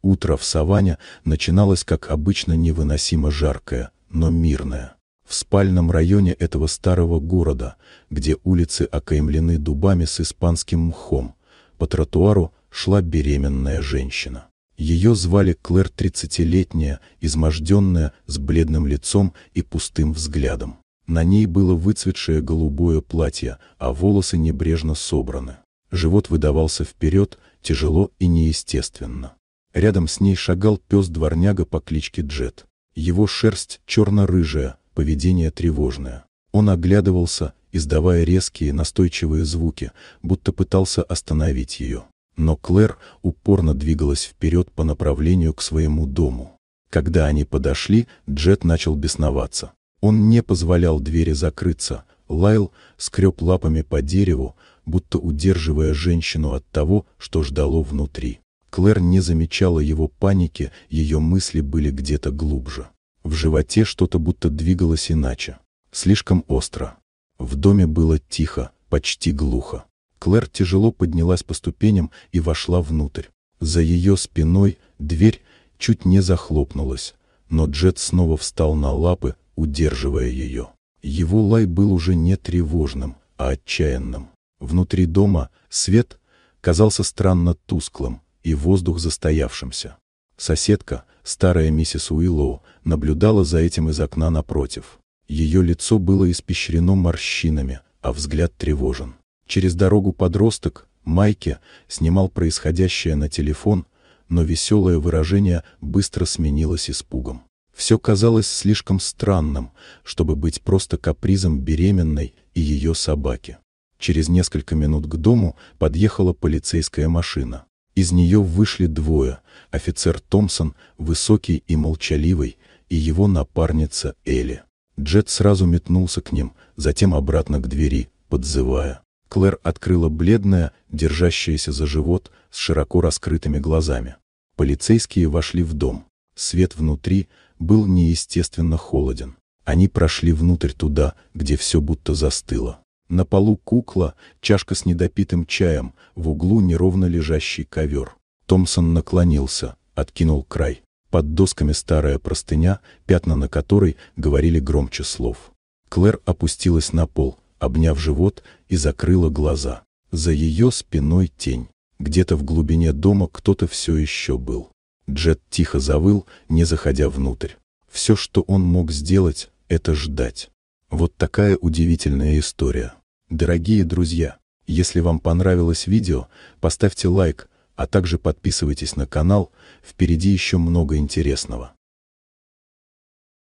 Утро в саванне начиналось, как обычно, невыносимо жаркое, но мирное. В спальном районе этого старого города, где улицы окаймлены дубами с испанским мхом, по тротуару шла беременная женщина. Ее звали Клэр, 30-летняя, изможденная, с бледным лицом и пустым взглядом. На ней было выцветшее голубое платье, а волосы небрежно собраны. Живот выдавался вперед, тяжело и неестественно. Рядом с ней шагал пес-дворняга по кличке Джет. Его шерсть черно-рыжая, поведение тревожное. Он оглядывался, издавая резкие, настойчивые звуки, будто пытался остановить ее. Но Клэр упорно двигалась вперед по направлению к своему дому. Когда они подошли, Джет начал бесноваться. Он не позволял двери закрыться, лаял, скреб лапами по дереву, будто удерживая женщину от того, что ждало внутри. Клэр не замечала его паники, ее мысли были где-то глубже. В животе что-то будто двигалось иначе. Слишком остро. В доме было тихо, почти глухо. Клэр тяжело поднялась по ступеням и вошла внутрь. За ее спиной дверь чуть не захлопнулась, но Джет снова встал на лапы, удерживая ее. Его лай был уже не тревожным, а отчаянным. Внутри дома свет казался странно тусклым и воздух застоявшимся. Соседка, старая миссис Уиллоу, наблюдала за этим из окна напротив. Ее лицо было испещрено морщинами, а взгляд тревожен. Через дорогу подросток, Майки, снимал происходящее на телефон, но веселое выражение быстро сменилось испугом. Все казалось слишком странным, чтобы быть просто капризом беременной и ее собаки. Через несколько минут к дому подъехала полицейская машина. Из нее вышли двое: офицер Томпсон, высокий и молчаливый, и его напарница Элли. Джет сразу метнулся к ним, затем обратно к двери, подзывая. Клэр открыла бледная, держащаяся за живот, с широко раскрытыми глазами. Полицейские вошли в дом. Свет внутри был неестественно холоден. Они прошли внутрь туда, где все будто застыло. На полу кукла, чашка с недопитым чаем, в углу неровно лежащий ковер. Томпсон наклонился, откинул край. Под досками старая простыня, пятна на которой говорили громче слов. Клэр опустилась на пол, обняв живот, и закрыла глаза. За ее спиной тень. Где-то в глубине дома кто-то все еще был. Джет тихо завыл, не заходя внутрь. Все, что он мог сделать, это ждать. Вот такая удивительная история. Дорогие друзья, если вам понравилось видео, поставьте лайк, а также подписывайтесь на канал, впереди еще много интересного.